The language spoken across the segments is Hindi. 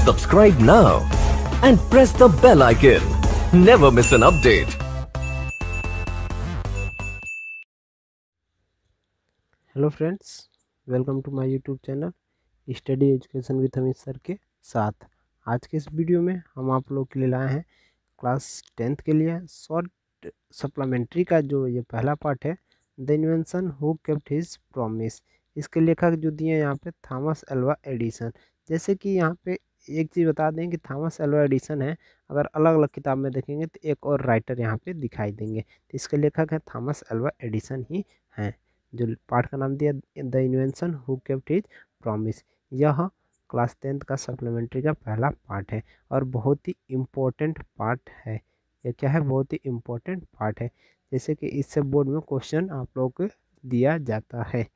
Subscribe now and press the bell icon. Never miss an update. Hello friends, welcome to my YouTube channel study education with Amit sir के साथ। आज के इस वीडियो में हम आप लोग के लिए लाए हैं क्लास 10th के लिए शॉर्ट सप्लीमेंट्री का जो ये पहला पार्ट है, the invention who kept his promise. इसके लेखक जो दिए हैं यहाँ पे थॉमस अल्वा एडिसन। जैसे कि यहाँ पे एक चीज़ बता दें कि थॉमस अल्वा एडिसन है, अगर अलग अलग किताब में देखेंगे तो एक और राइटर यहाँ पे दिखाई देंगे, तो इसके लेखक है थॉमस अल्वा एडिसन ही हैं। जो पाठ का नाम दिया the invention who kept his promise, यह क्लास 10th का सप्लीमेंट्री का पहला पार्ट है और बहुत ही इम्पोर्टेंट पार्ट है। यह क्या है? बहुत ही इम्पोर्टेंट पार्ट है। जैसे कि इससे बोर्ड में क्वेश्चन आप लोग को दिया जाता है।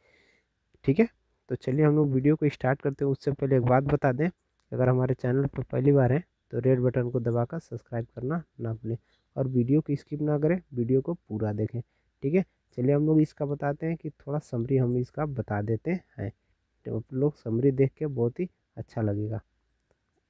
ठीक है, तो चलिए हम लोग वीडियो को स्टार्ट करते हैं। उससे पहले एक बात बता दें, अगर हमारे चैनल पर पहली बार है तो रेड बटन को दबाकर सब्सक्राइब करना ना भूलें और वीडियो को स्किप ना करें, वीडियो को पूरा देखें। ठीक है, चलिए हम लोग इसका बताते हैं कि थोड़ा समरी हम इसका बता देते हैं, तो आप लोग समरी देख के बहुत ही अच्छा लगेगा।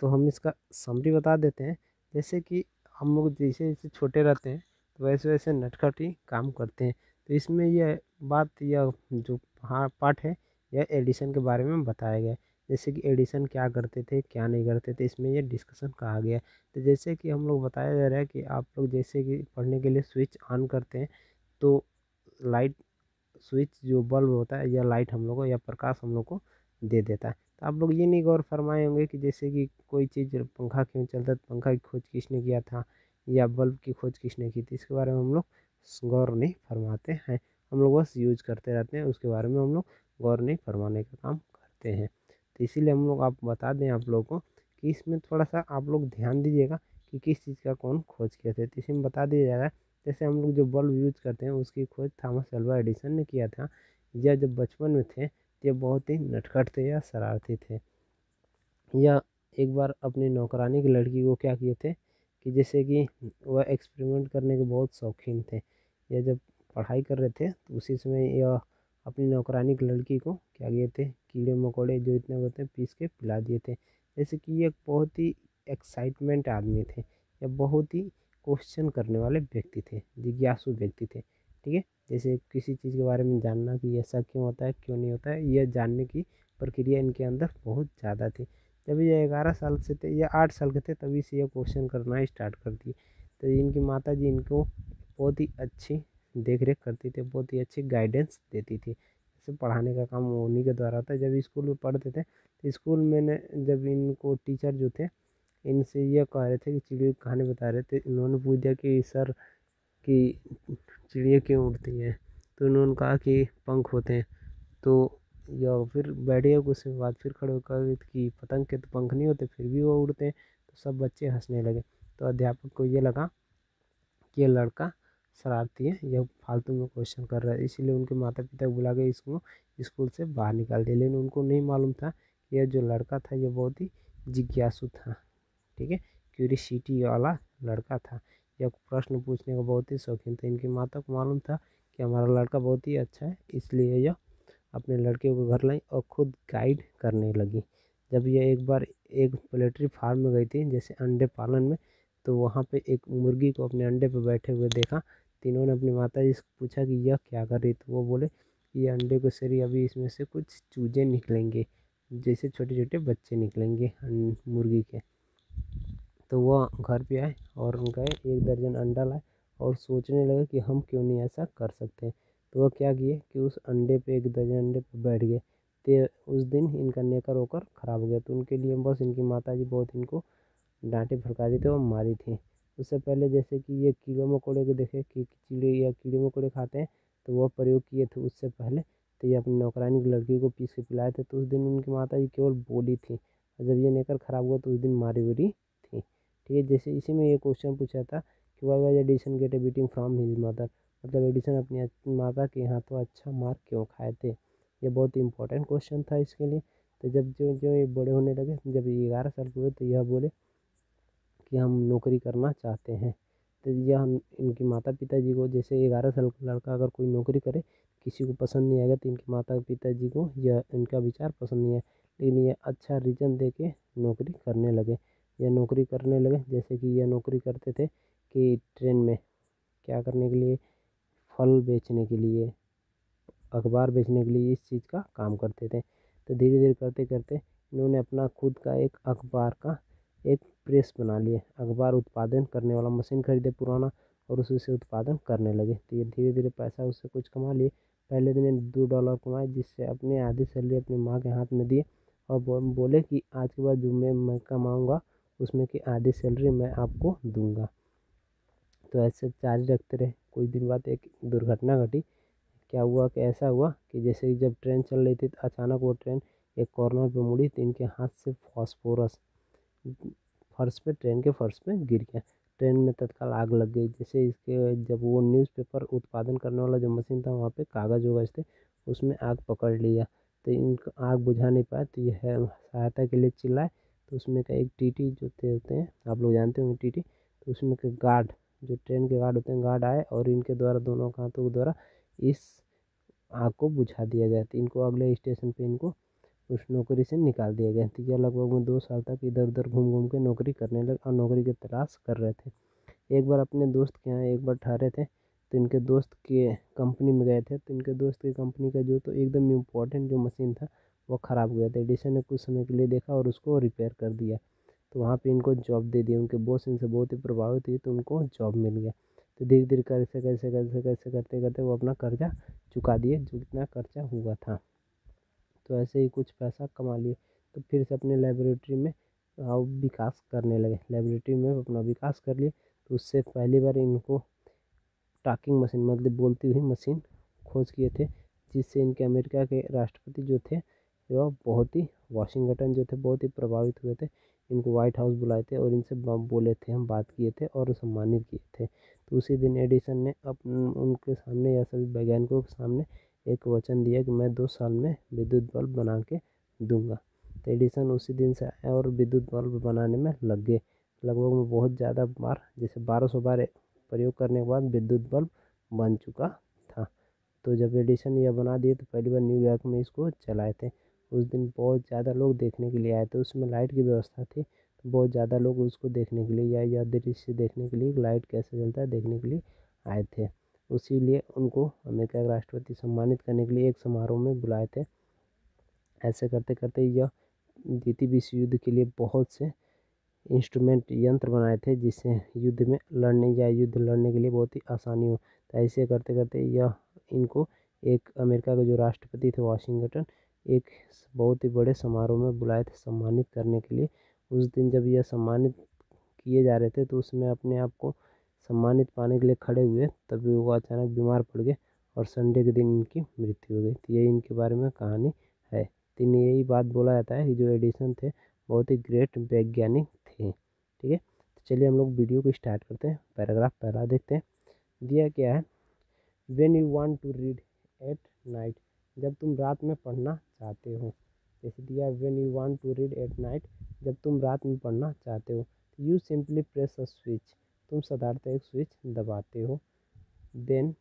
तो हम इसका समरी बता देते हैं। जैसे कि हम लोग जैसे जैसे छोटे रहते हैं तो वैसे वैसे नटखट ही काम करते हैं। तो इसमें यह बात, यह जो पार्ट है, यह एडिशन के बारे में बताया गया है। जैसे कि एडिशन क्या करते थे, क्या नहीं करते थे, इसमें यह डिस्कशन कहा गया है। तो जैसे कि हम लोग बताया जा रहा है कि आप लोग जैसे कि पढ़ने के लिए स्विच ऑन करते हैं तो लाइट, स्विच जो बल्ब होता है या लाइट हम लोग को या प्रकाश हम लोग को दे देता है। तो आप लोग ये नहीं गौर फरमाए होंगे कि जैसे कि कोई चीज़, पंखा क्यों चलता है, पंखा की खोज किसने किया था या बल्ब की खोज किसने की थी, इसके बारे में हम लोग गौर नहीं फरमाते हैं। हम लोग बस यूज करते रहते हैं, उसके बारे में हम लोग गौर नहीं फरमाने का काम करते हैं। तो इसीलिए हम लोग आप बता दें आप लोगों को कि इसमें थोड़ा सा आप लोग ध्यान दीजिएगा कि किस चीज़ का कौन खोज किया था। तो इसमें बता दिया जाएगा, जैसे हम लोग जो बल्ब यूज करते हैं उसकी खोज थॉमस अल्वा एडिसन ने किया था। यह जब बचपन में थे ये बहुत ही नटखट थे या शरारती थे। या एक बार अपनी नौकरानी की लड़की को क्या किए थे कि जैसे कि वह एक्सपेरिमेंट करने के बहुत शौकीन थे। यह जब पढ़ाई कर रहे थे तो उसी समय यह अपनी नौकरानी की लड़की को क्या किए थे, कीड़े मकोड़े जो इतने होते हैं पीस के पिला दिए थे। जैसे कि ये बहुत ही एक्साइटमेंट आदमी थे या बहुत ही क्वेश्चन करने वाले व्यक्ति थे, जिज्ञासु व्यक्ति थे। ठीक है, जैसे किसी चीज़ के बारे में जानना कि ऐसा क्यों होता है, क्यों नहीं होता है, यह जानने की प्रक्रिया इनके अंदर बहुत ज़्यादा थी। जब ये 11 साल से थे या 8 साल के थे तभी से ये क्वेश्चन करना स्टार्ट कर दिए। तो इनकी माता जी इनको बहुत ही अच्छी देख रेख करती थी, बहुत ही अच्छी गाइडेंस देती थी। जैसे पढ़ाने का काम उन्हीं के द्वारा होता है। जब स्कूल में पढ़ते थे तो स्कूल में ने जब इनको टीचर जो थे इनसे यह कह रहे थे कि चिड़ियों की कहानी बता रहे थे, इन्होंने पूछ दिया कि सर कि चिड़िया क्यों उड़ती हैं, तो उन्होंने कहा कि पंख होते हैं। तो या फिर बैठ गए, कुछ समय बाद फिर खड़े होकर कि पतंग के तो पंख नहीं होते फिर भी वो उड़ते हैं। तो सब बच्चे हंसने लगे। तो अध्यापक को ये लगा कि ये लड़का शरारती है, यह फालतू में क्वेश्चन कर रहा है, इसीलिए उनके माता पिता को बुला के इसको स्कूल से बाहर निकाल दिया। लेकिन उनको नहीं मालूम था कि यह जो लड़का था यह बहुत ही जिज्ञासु था। ठीक है, क्यूरिसिटी वाला लड़का था। यह प्रश्न पूछने का बहुत ही शौकीन था। इनकी माता को मालूम था कि हमारा लड़का बहुत ही अच्छा है, इसलिए यह अपने लड़के को घर लाई और खुद गाइड करने लगी। जब यह एक बार एक पोल्ट्री फार्म में गई थी, जैसे अंडे पालन में, तो वहाँ पे एक मुर्गी को अपने अंडे पे बैठे हुए देखा। तो इन्होंने अपनी माता जी से पूछा कि यह क्या कर रही, तो वो बोले कि ये अंडे को सरी अभी इसमें से कुछ चूजे निकलेंगे, जैसे छोटे छोटे बच्चे निकलेंगे मुर्गी के। तो वह घर पे आए और गए 1 दर्जन अंडा लाए और सोचने लगे कि हम क्यों नहीं ऐसा कर सकते। तो वह क्या किए कि उस अंडे पे 1 दर्जन अंडे पे बैठ गए। तो उस दिन इनका नेकर होकर ख़राब हो गया। तो उनके लिए बस इनकी माताजी बहुत इनको डांटे फटकारी थी और मारी थी। उससे पहले जैसे कि ये कीड़े मकोड़े को देखे कि चिड़े या कीड़े मकोड़े खाते हैं, तो वह प्रयोग किए थे उससे पहले। तो ये अपनी नौकरानी की लड़की को पीस के पिलाए थे। तो उस दिन उनकी माताजी केवल बोली थी और जब ये नेकर ख़राब हुआ तो उस दिन मारी उरी थी। ठीक है, जैसे इसी में ये क्वेश्चन पूछा था कि why was Edison gate A beating from his mother, मतलब एडिसन अपनी माता के हाथों अच्छा मार क्यों खाए थे। ये बहुत ही इंपॉर्टेंट क्वेश्चन था इसके लिए। तो जब जो जो ये बड़े होने लगे, जब ये 11 साल के हुए, तो यह बोले कि हम नौकरी करना चाहते हैं। तो यह इनके माता पिता जी को, जैसे 11 साल का लड़का अगर कोई नौकरी करे किसी को पसंद नहीं आएगा, तो इनके माता पिता जी को यह इनका विचार पसंद नहीं है। लेकिन ये अच्छा रीज़न दे के नौकरी करने लगे। यह नौकरी करने लगे जैसे कि यह नौकरी करते थे कि ट्रेन में क्या करने के लिए, फल बेचने के लिए, अखबार बेचने के लिए इस चीज़ का काम करते थे। तो धीरे धीरे करते करते इन्होंने अपना खुद का एक अखबार का एक प्रेस बना लिए, अखबार उत्पादन करने वाला मशीन खरीदे पुराना और उसी से उत्पादन करने लगे। तो ये धीरे धीरे पैसा उससे कुछ कमा लिए। पहले दिन में $2 कमाए, जिससे अपने आधी सैलरी अपनी माँ के हाथ में दिए और बोले कि आज के बाद जो मैं कमाऊँगा उसमें की आधी सैलरी मैं आपको दूंगा। तो ऐसे जारी रखते रहे। कुछ दिन बाद एक दुर्घटना घटी। क्या हुआ कि ऐसा हुआ कि जैसे ही जब ट्रेन चल रही थी तो अचानक वो ट्रेन एक कॉर्नर पे मुड़ी तो इनके हाथ से फास्फोरस फर्श पे, ट्रेन के फर्श पे गिर गया। ट्रेन में तत्काल आग लग गई। जैसे इसके जब वो न्यूज़पेपर उत्पादन करने वाला जो मशीन था वहाँ पे कागज़ वगज थे, उसमें आग पकड़ लिया। तो इनको आग बुझा नहीं पाया, तो यह सहायता के लिए चिल्लाए। तो उसमें का एक टीटी जो होते हैं, आप लोग जानते होंगे टीटी, तो उसमें के गार्ड, जो ट्रेन के गार्ड होते हैं, गार्ड आए और इनके द्वारा दोनों हाथों के द्वारा इस आग को बुझा दिया गया। तो इनको अगले स्टेशन पे इनको उस नौकरी से निकाल दिया गया। तो यह लगभग में 2 साल तक इधर उधर घूम घूम के नौकरी करने लगे और नौकरी की तलाश कर रहे थे। एक बार अपने दोस्त के यहाँ एक बार ठहरे थे, तो इनके दोस्त के कंपनी में गए थे। तो इनके दोस्त की कंपनी का जो तो एकदम इम्पोर्टेंट जो मशीन था वो ख़राब हो गया था। एडिसन ने कुछ समय के लिए देखा और उसको रिपेयर कर दिया। तो वहाँ पे इनको जॉब दे दिया। उनके बॉस इनसे बहुत ही प्रभावित हुई तो उनको जॉब मिल गया। तो धीरे धीरे कैसे कैसे कैसे कैसे करते करते वो अपना कर्जा चुका दिए, जो कितना खर्चा हुआ था। तो ऐसे ही कुछ पैसा कमा लिए। तो फिर से अपने लेबोरेटरी में विकास करने लगे। लेबोरेटरी में अपना विकास कर लिए। तो उससे पहली बार इनको टॉकिंग मशीन, मतलब बोलती हुई मशीन खोज किए थे, जिससे इनके अमेरिका के राष्ट्रपति जो थे वह बहुत ही, वाशिंगटन जो थे, बहुत ही प्रभावित हुए थे। इनको व्हाइट हाउस बुलाए थे और इनसे बोले थे, हम बात किए थे और सम्मानित किए थे। तो उसी दिन एडिसन ने उनके सामने या सभी वैज्ञानिकों के सामने एक वचन दिया कि मैं 2 साल में विद्युत बल्ब बना के दूंगा। तो एडिसन उसी दिन से आए और विद्युत बल्ब बनाने में लग गए। लगभग में बहुत ज़्यादा बार, जैसे 1200 बार प्रयोग करने के बाद विद्युत बल्ब बन चुका था। तो जब एडिसन यह बना दिए तो पहली बार न्यूयॉर्क में इसको चलाए थे। उस दिन बहुत ज़्यादा लोग देखने के लिए आए थे। उसमें लाइट की व्यवस्था थी, तो बहुत ज़्यादा लोग उसको देखने के लिए या यह दृश्य देखने के लिए, लाइट कैसे जलता है देखने के लिए आए थे। उसीलिए उनको अमेरिका के राष्ट्रपति सम्मानित करने के लिए एक समारोह में बुलाए थे। ऐसे करते करते यह द्वितीय विश्व युद्ध के लिए बहुत से इंस्ट्रूमेंट, यंत्र बनाए थे, जिससे युद्ध में लड़ने या युद्ध लड़ने के लिए बहुत ही आसानी हो। तो ऐसे करते करते यह इनको एक अमेरिका के जो राष्ट्रपति थे वाशिंगटन, एक बहुत ही बड़े समारोह में बुलाए थे सम्मानित करने के लिए। उस दिन जब यह सम्मानित किए जा रहे थे तो उसमें अपने आप को सम्मानित पाने के लिए खड़े हुए, तभी वो अचानक बीमार पड़ गए और संडे के दिन इनकी मृत्यु हो गई। तो यही इनके बारे में कहानी है। तो यही बात बोला जाता है कि जो एडिसन थे बहुत ही ग्रेट वैज्ञानिक थे। ठीक है, तो चलिए हम लोग वीडियो को स्टार्ट करते हैं। पैराग्राफ पहला देखते हैं। दिया क्या है, when you want to read at night, जब तुम रात में पढ़ना चाहते हो। जैसे दिया, when you want to read at night, जब तुम रात में पढ़ना चाहते हो। You simply press a switch, तुम साधारणतः एक स्विच दबाते हो। देन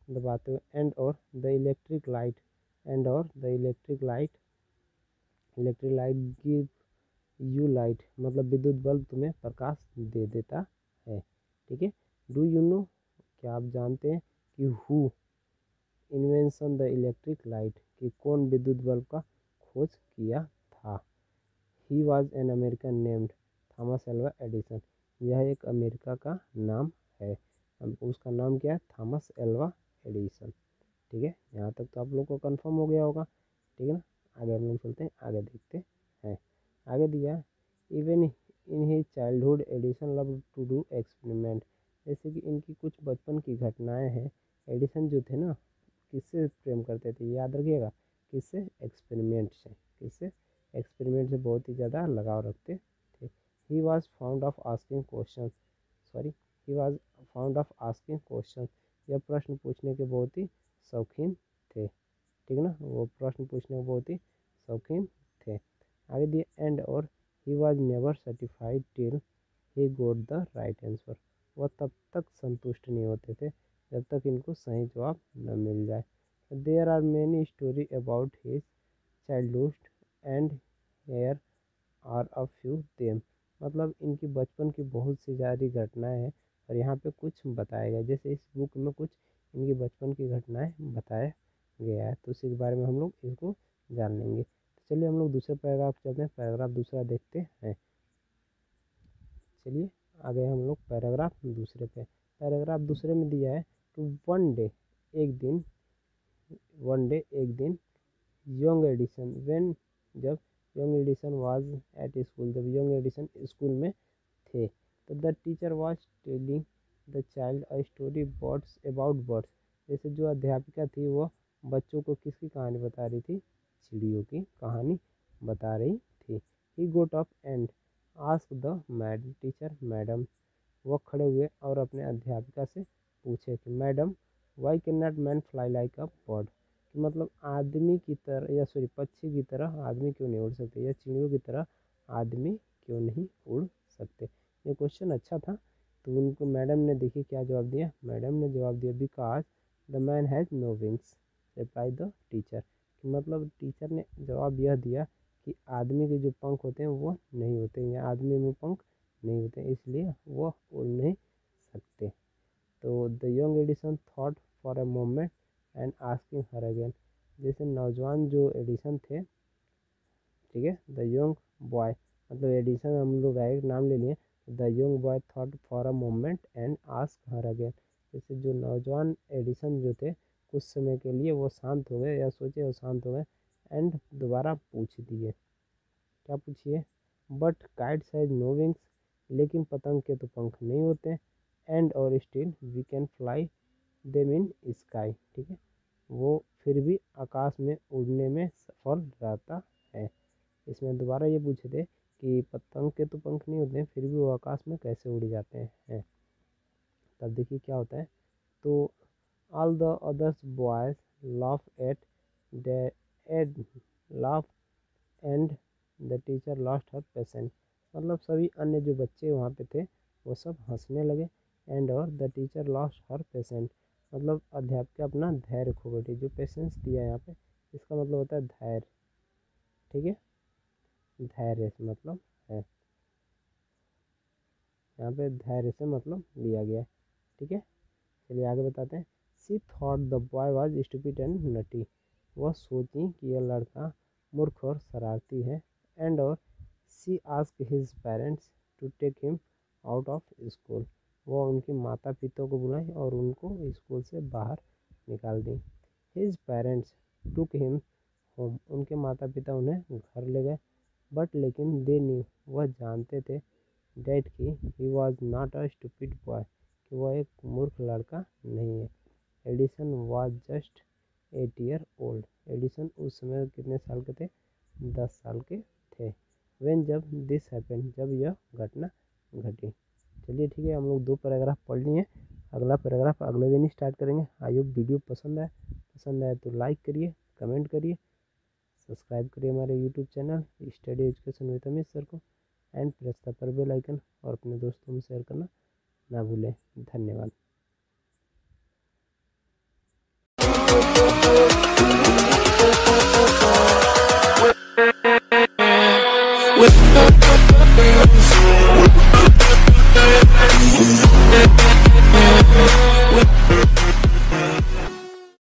दबाते हो, एंड और द इलेक्ट्रिक लाइट, एंड और the electric light give you light, मतलब विद्युत बल्ब तुम्हें प्रकाश दे देता है। ठीक है, डू यू नो, क्या आप जानते हैं कि who invention the electric light, कि कौन विद्युत बल्ब का खोज किया था। He was an American named Thomas Alva Edison, यह एक अमेरिका का नाम है। उसका नाम क्या है, थॉमस एल्वा एडिसन। ठीक है, यहाँ तक तो आप लोग को कंफर्म हो गया होगा। ठीक है ना, आगे हम लोग चलते हैं, आगे देखते हैं। आगे दिया, even in his childhood Edison love to do experiment, जैसे कि इनकी कुछ बचपन की घटनाएं हैं। एडिसन जो थे ना, किससे प्रेम करते थे, याद रखिएगा, किससे, एक्सपेरिमेंट से। किससे, एक्सपेरिमेंट से बहुत ही ज़्यादा लगाव रखते थे। He was found of asking question, sorry, he was found of asking question, यह प्रश्न पूछने के बहुत ही शौकीन थे। ठीक है ना, वो प्रश्न पूछने के बहुत ही शौकीन थे। आगे दिए, एंड और he was never certified till he goat the right answer, वह तब तक संतुष्ट नहीं होते थे जब तक इनको सही जवाब न मिल जाए। There are many story about his childhood and here are a few them. मतलब इनकी बचपन की बहुत सी सारी घटनाएं हैं और यहाँ पे कुछ बताया गया, जैसे इस बुक में कुछ इनकी बचपन की घटनाएं बताया गया है, तो उसी के बारे में हम लोग इसको जान लेंगे। तो चलिए हम लोग दूसरे पैराग्राफ चलते हैं, पैराग्राफ दूसरा देखते हैं। चलिए आ गए हम लोग पैराग्राफ दूसरे पे। पैराग्राफ दूसरे में दिया है कि वन डे एक दिन यंग एडिशन व्हेन, जब young Edison was at school, जब यंग एडिशन स्कूल में थे, तो the teacher was telling the child a story about birds. जैसे जो अध्यापिका थी वो बच्चों को किसकी कहानी बता रही थी, चिड़ियों की कहानी बता रही थी। He got up and ask the teacher madam, वो खड़े हुए और अपने अध्यापिका से पूछे कि madam why can not man fly like a bird, कि मतलब आदमी की तरह या सॉरी पक्षी की तरह आदमी क्यों नहीं उड़ सकते, या चिड़ियों की तरह आदमी क्यों नहीं उड़ सकते। ये क्वेश्चन अच्छा था। तो उनको मैडम ने देखिए क्या जवाब दिया, मैडम ने जवाब दिया because the man has no wings reply the teacher, कि मतलब टीचर ने जवाब यह दिया कि आदमी के जो पंख होते हैं वो नहीं होते, या आदमी में पंख नहीं होते, इसलिए वो उड़ नहीं सकते। तो the young Edison thought for a moment and asking her again, जैसे नौजवान जो एडिशन थे, ठीक है, द यंग बॉय, मतलब एडिशन हम लोग एक नाम ले लिए, the young boy thought for a moment and ask her again, जैसे जो नौजवान एडिशन जो थे कुछ समय के लिए वो शांत हो गए या सोचे और शांत हो गए, एंड दोबारा पूछ दिए, क्या पूछिए, but kites has no wings, लेकिन पतंग के तो पंख नहीं होते, एंड और still we can fly them in sky, ठीक है, वो फिर भी आकाश में उड़ने में सफल रहता है। इसमें दोबारा ये पूछे थे कि पतंग के तो पंख नहीं होते हैं फिर भी वो आकाश में कैसे उड़ जाते हैं। तब देखिए क्या होता है, तो all the others boys laugh at laugh and the teacher lost her patient, मतलब सभी अन्य जो बच्चे वहाँ पे थे वो सब हंसने लगे, एंड और the teacher lost her patient, मतलब अध्यापिका अपना धैर्य खो बैठी। जो पेशेंस दिया है यहाँ पे इसका मतलब होता है धैर्य, ठीक है, धैर्य से मतलब है, यहाँ पे धैर्य से मतलब लिया गया है, ठीक है। चलिए आगे बताते हैं। She thought the boy was stupid and nutty, वह सोची कि यह लड़का मूर्ख और शरारती है, एंड और she ask his parents to take him out of school, वह उनके माता पिता को बुलाई और उनको स्कूल से बाहर निकाल दी। His parents took him home, उनके माता पिता उन्हें घर ले गए, बट लेकिन दे न्यू, वह जानते थे, डैट कि he was not a stupid boy, कि वह एक मूर्ख लड़का नहीं है। Edison was just 8 year old, Edison उस समय कितने साल के थे, 10 साल के थे। वेन जब दिस हैपेंड, जब यह घटना घटी। चलिए ठीक है, हम लोग 2 पैराग्राफ पढ़ लिए, अगला पैराग्राफ अगले दिन ही स्टार्ट करेंगे। आई होप वीडियो पसंद आए तो लाइक करिए, कमेंट करिए, सब्सक्राइब करिए हमारे YouTube channel study education with Amit sir को, and press the bell icon और अपने दोस्तों में शेयर करना ना भूलें। धन्यवाद।